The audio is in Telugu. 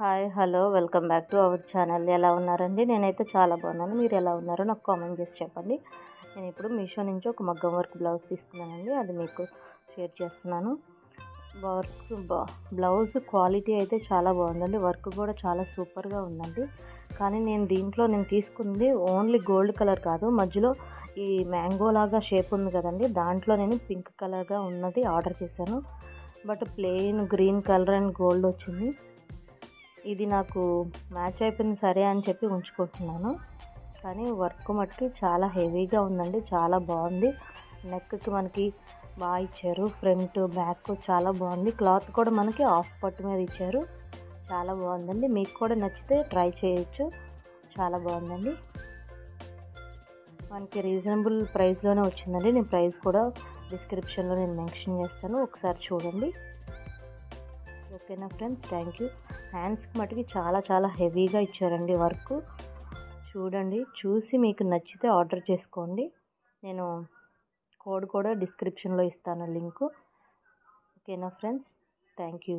Hi hello welcome back to our channel. ఎలా ఉన్నారండి? నేనైతే చాలా బాగున్నాను. మీరు ఎలా ఉన్నారో నాకు కామెంట్ చేసి చెప్పండి. నేను ఇప్పుడు మీషో నుంచి ఒక మగ్గం వర్క్ బ్లౌజ్ తీసుకున్నానండి. అది మీకు షేర్ చేస్తున్నాను. బ్లౌజ్ క్వాలిటీ అయితే చాలా బాగుందండి. వర్క్ కూడా చాలా సూపర్గా ఉందండి. కానీ నేను తీసుకుంది ఓన్లీ గోల్డ్ కలర్ కాదు, మధ్యలో ఈ మ్యాంగో లాగా షేప్ ఉంది కదండి, దాంట్లో నేను పింక్ కలర్గా ఉన్నది ఆర్డర్ చేశాను. But plain green colour and gold వచ్చింది. ఇది నాకు మ్యాచ్ అయిపోయింది సరే అని చెప్పి ఉంచుకుంటున్నాను. కానీ వర్క్ మట్టుకి చాలా హెవీగా ఉందండి, చాలా బాగుంది. నెక్కి మనకి బాగా ఇచ్చారు, ఫ్రంట్ బ్యాక్ చాలా బాగుంది. క్లాత్ కూడా మనకి హాఫ్ పట్టు మీద ఇచ్చారు, చాలా బాగుందండి. మీకు కూడా నచ్చితే ట్రై చేయొచ్చు, చాలా బాగుందండి. మనకి రీజనబుల్ ప్రైస్లోనే వచ్చిందండి. నేను ప్రైస్ కూడా డిస్క్రిప్షన్లో మెన్షన్ చేస్తాను, ఒకసారి చూడండి. ఓకేనా ఫ్రెండ్స్, థ్యాంక్ యూ. హ్యాండ్స్కి మటుకి చాలా హెవీగా ఇచ్చారండి వర్క్. చూడండి, చూసి మీకు నచ్చితే ఆర్డర్ చేసుకోండి. నేను కోడ్ కూడా డిస్క్రిప్షన్లో ఇస్తాను, లింకు. ఓకేనా ఫ్రెండ్స్, థ్యాంక్ యూ.